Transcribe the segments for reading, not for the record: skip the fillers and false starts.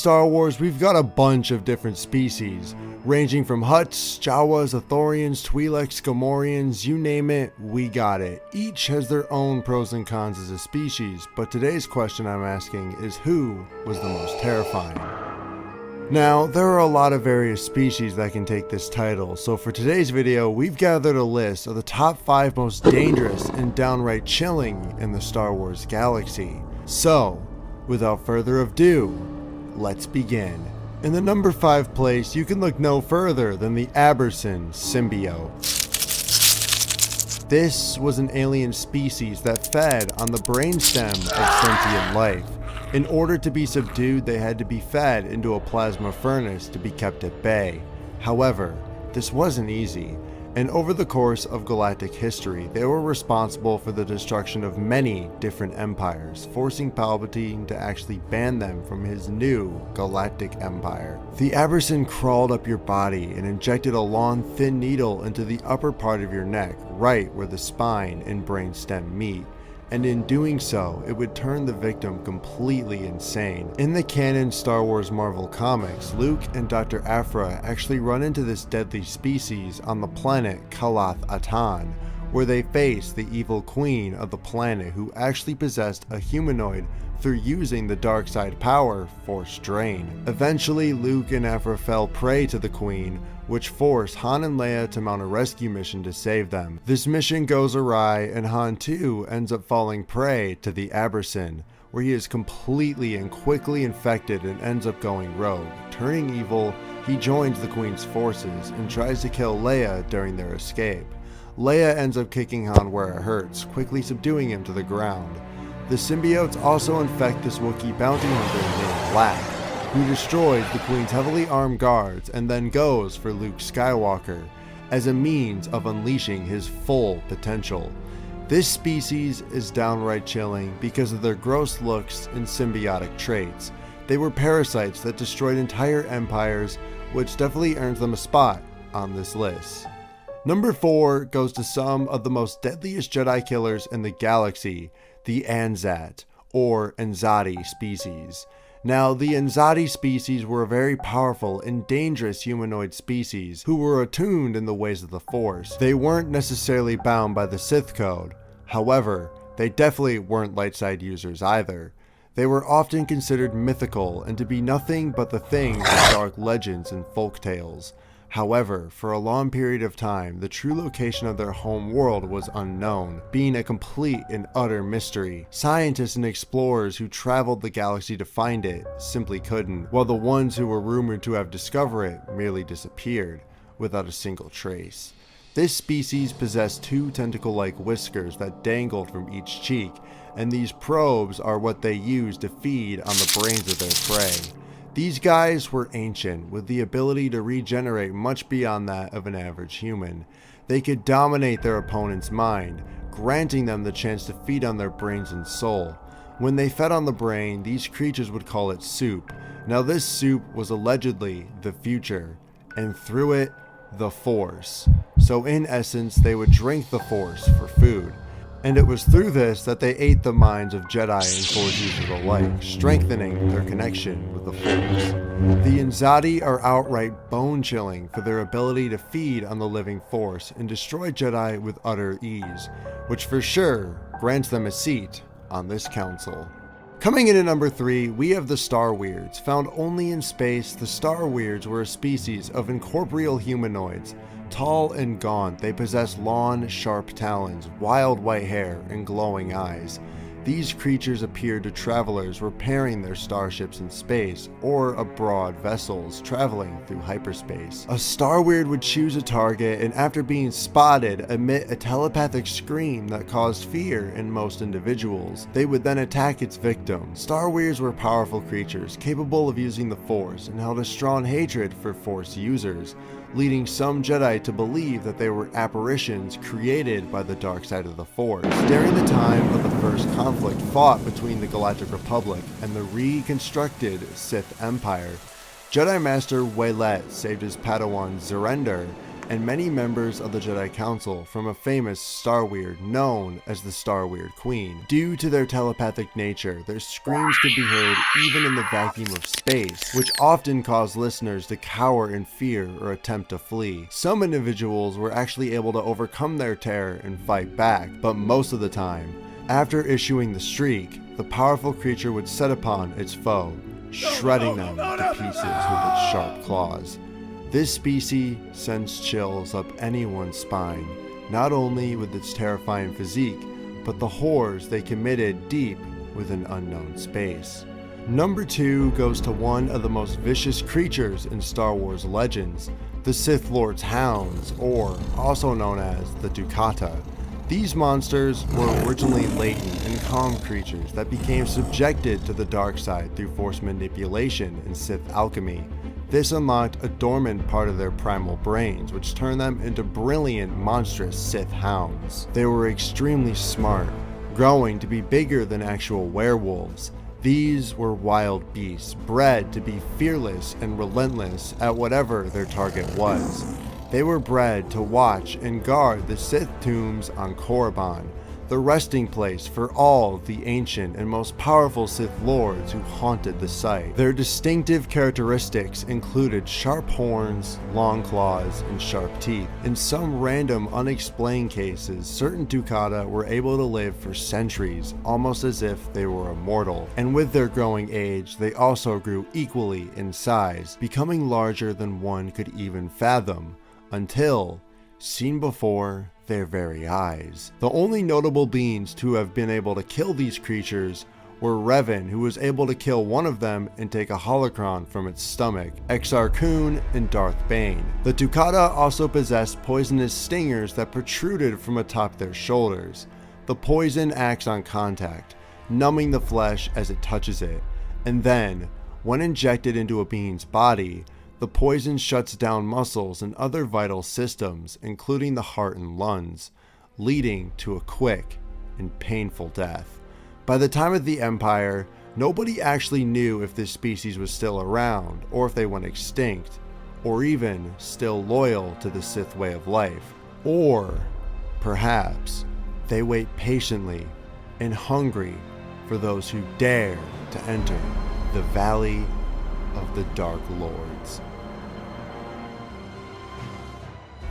Star Wars, we've got a bunch of different species, ranging from Hutts, Jawas, Ithorians, Twi'leks, Gamorreans, you name it, we got it. Each has their own pros and cons as a species, but today's question I'm asking is who was the most terrifying? Now, there are a lot of various species that can take this title, so for today's video, we've gathered a list of the top 5 most dangerous and downright chilling in the Star Wars galaxy. So, without further ado, let's begin. In the number 5 place, you can look no further than the Aberson symbiote. This was an alien species that fed on the brainstem of sentient life. In order to be subdued, they had to be fed into a plasma furnace to be kept at bay. However, this wasn't easy, and over the course of galactic history, they were responsible for the destruction of many different empires, forcing Palpatine to actually ban them from his new galactic empire. The Aberson crawled up your body and injected a long, thin needle into the upper part of your neck, right where the spine and brainstem meet. And in doing so, it would turn the victim completely insane. In the canon Star Wars Marvel comics, Luke and Dr. Aphra actually run into this deadly species on the planet Kalath Atan, where they face the evil queen of the planet who actually possessed a humanoid through using the dark side power, Force Drain. Eventually, Luke and Aphra fell prey to the queen, which forced Han and Leia to mount a rescue mission to save them. This mission goes awry, and Han too ends up falling prey to the Aberson, where he is completely and quickly infected and ends up going rogue. Turning evil, he joins the Queen's forces and tries to kill Leia during their escape. Leia ends up kicking Han where it hurts, quickly subduing him to the ground. The symbiotes also infect this Wookiee bounty hunter named Black, who destroys the Queen's heavily armed guards and then goes for Luke Skywalker as a means of unleashing his full potential. This species is downright chilling because of their gross looks and symbiotic traits. They were parasites that destroyed entire empires, which definitely earns them a spot on this list. Number 4 goes to some of the most deadliest Jedi killers in the galaxy, the Anzat, or Anzati species. Now, the Anzati species were a very powerful and dangerous humanoid species who were attuned in the ways of the Force. They weren't necessarily bound by the Sith Code. However, they definitely weren't light side users either. They were often considered mythical and to be nothing but the things of dark legends and folktales. However, for a long period of time, the true location of their home world was unknown, being a complete and utter mystery. Scientists and explorers who traveled the galaxy to find it simply couldn't, while the ones who were rumored to have discovered it merely disappeared, without a single trace. This species possessed 2 tentacle-like whiskers that dangled from each cheek, and these probes are what they used to feed on the brains of their prey. These guys were ancient, with the ability to regenerate much beyond that of an average human. They could dominate their opponent's mind, granting them the chance to feed on their brains and soul. When they fed on the brain, these creatures would call it soup. Now this soup was allegedly the future, and through it, the Force. So in essence, they would drink the Force for food. And it was through this that they ate the minds of Jedi and Force users alike, strengthening their connection with the Force. The Anzati are outright bone-chilling for their ability to feed on the living Force and destroy Jedi with utter ease, which for sure grants them a seat on this council. Coming in at number 3, we have the Star Weirds. Found only in space, the Star Weirds were a species of incorporeal humanoids. Tall and gaunt, they possess long, sharp talons, wild white hair, and glowing eyes. These creatures appeared to travelers repairing their starships in space or aboard vessels traveling through hyperspace. A Star Weird would choose a target and after being spotted emit a telepathic scream that caused fear in most individuals. They would then attack its victim. Star Weirds were powerful creatures capable of using the Force and held a strong hatred for Force users, leading some Jedi to believe that they were apparitions created by the dark side of the Force. During the time of the first conflict fought between the Galactic Republic and the reconstructed Sith Empire, Jedi Master Waylet saved his Padawan Zerender and many members of the Jedi Council from a famous Star Weird known as the Star Weird Queen. Due to their telepathic nature, their screams could be heard even in the vacuum of space, which often caused listeners to cower in fear or attempt to flee. Some individuals were actually able to overcome their terror and fight back, but most of the time, after issuing the shriek, the powerful creature would set upon its foe, shredding them to pieces with its sharp claws. This species sends chills up anyone's spine, not only with its terrifying physique, but the horrors they committed deep within unknown space. Number 2 goes to one of the most vicious creatures in Star Wars legends, the Sith Lord's Hounds, or also known as the Ducata. These monsters were originally latent and calm creatures that became subjected to the dark side through force manipulation and Sith alchemy. This unlocked a dormant part of their primal brains, which turned them into brilliant, monstrous Sith hounds. They were extremely smart, growing to be bigger than actual werewolves. These were wild beasts, bred to be fearless and relentless at whatever their target was. They were bred to watch and guard the Sith tombs on Korriban, the resting place for all the ancient and most powerful Sith Lords who haunted the site. Their distinctive characteristics included sharp horns, long claws, and sharp teeth. In some random unexplained cases, certain Ducata were able to live for centuries, almost as if they were immortal. And with their growing age, they also grew equally in size, becoming larger than one could even fathom, until seen before their very eyes. The only notable beings to have been able to kill these creatures were Revan, who was able to kill one of them and take a holocron from its stomach, Exar Kun, and Darth Bane. The Ducata also possessed poisonous stingers that protruded from atop their shoulders. The poison acts on contact, numbing the flesh as it touches it, and then, when injected into a being's body, the poison shuts down muscles and other vital systems, including the heart and lungs, leading to a quick and painful death. By the time of the Empire, nobody actually knew if this species was still around, or if they went extinct, or even still loyal to the Sith way of life. Or perhaps they wait patiently and hungry for those who dare to enter the Valley of the Dark Lords.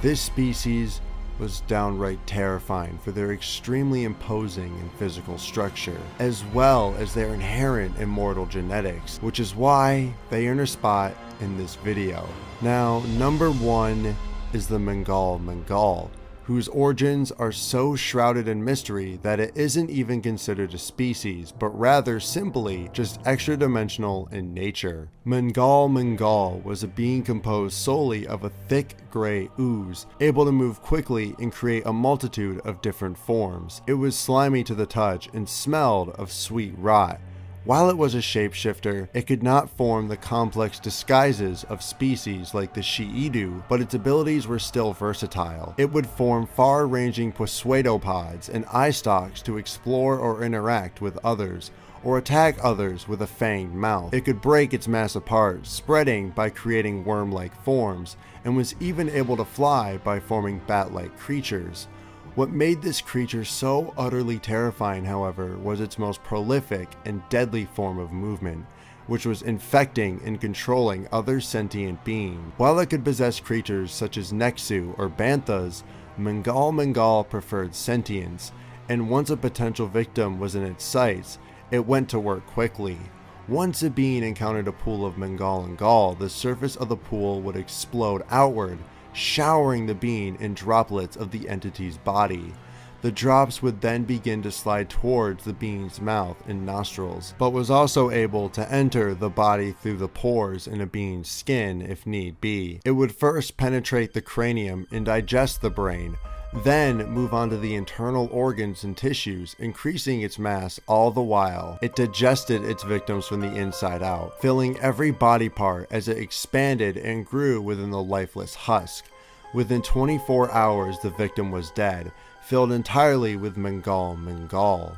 This species was downright terrifying for their extremely imposing and physical structure, as well as their inherent immortal genetics, which is why they earn a spot in this video. Now, number 1 is the Meng'al, whose origins are so shrouded in mystery that it isn't even considered a species, but rather simply just extra-dimensional in nature. Meng'al was a being composed solely of a thick gray ooze, able to move quickly and create a multitude of different forms. It was slimy to the touch and smelled of sweet rot. While it was a shapeshifter, it could not form the complex disguises of species like the Shi'idu, but its abilities were still versatile. It would form far-ranging pseudopods and eye stalks to explore or interact with others, or attack others with a fanged mouth. It could break its mass apart, spreading by creating worm-like forms, and was even able to fly by forming bat-like creatures. What made this creature so utterly terrifying, however, was its most prolific and deadly form of movement, which was infecting and controlling other sentient beings. While it could possess creatures such as Nexu or Banthas, Meng'al preferred sentience, and once a potential victim was in its sights, it went to work quickly. Once a being encountered a pool of Meng'al, the surface of the pool would explode outward, showering the being in droplets of the entity's body. The drops would then begin to slide towards the being's mouth and nostrils, but was also able to enter the body through the pores in a being's skin if need be. It would first penetrate the cranium and digest the brain, then move on to the internal organs and tissues, increasing its mass all the while. It digested its victims from the inside out, filling every body part as it expanded and grew within the lifeless husk. Within 24 hours, the victim was dead, filled entirely with Meng'al.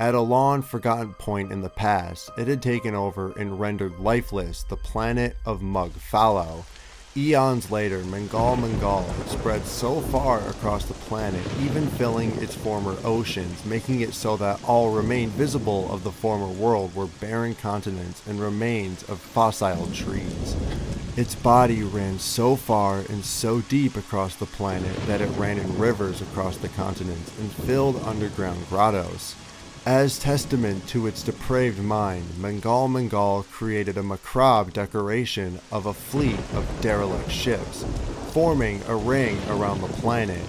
At a long-forgotten point in the past, it had taken over and rendered lifeless the planet of Mug Fallow. Eons later, Mangal spread so far across the planet, even filling its former oceans, making it so that all remained visible of the former world were barren continents and remains of fossil trees. Its body ran so far and so deep across the planet that it ran in rivers across the continents and filled underground grottos. As testament to its depraved mind, Mangal created a macabre decoration of a fleet of derelict ships, forming a ring around the planet,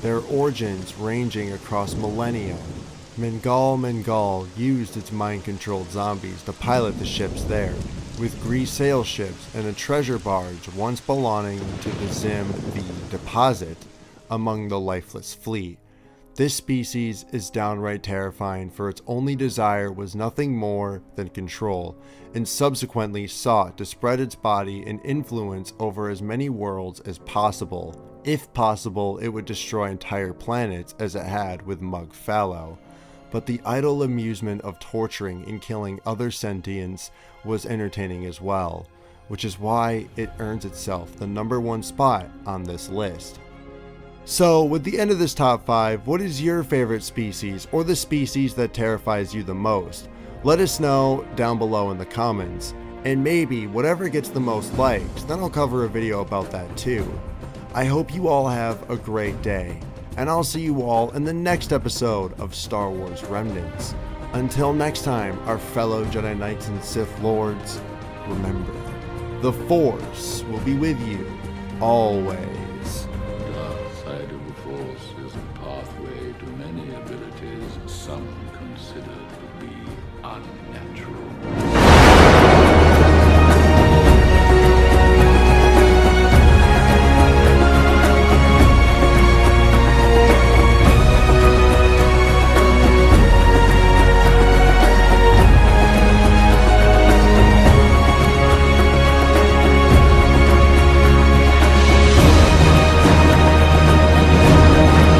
their origins ranging across millennia. Mangal used its mind-controlled zombies to pilot the ships there, with grease sail ships and a treasure barge once belonging to the Zim the Deposit among the lifeless fleet. This species is downright terrifying, for its only desire was nothing more than control, and subsequently sought to spread its body and influence over as many worlds as possible. If possible, it would destroy entire planets as it had with Mug Fallow. But the idle amusement of torturing and killing other sentients was entertaining as well, which is why it earns itself the #1 spot on this list. So, with the end of this top 5, what is your favorite species, or the species that terrifies you the most? Let us know down below in the comments, and maybe whatever gets the most likes, then I'll cover a video about that too. I hope you all have a great day, and I'll see you all in the next episode of Star Wars Remnants. Until next time, our fellow Jedi Knights and Sith Lords, remember, the Force will be with you always. Some consider to be unnatural.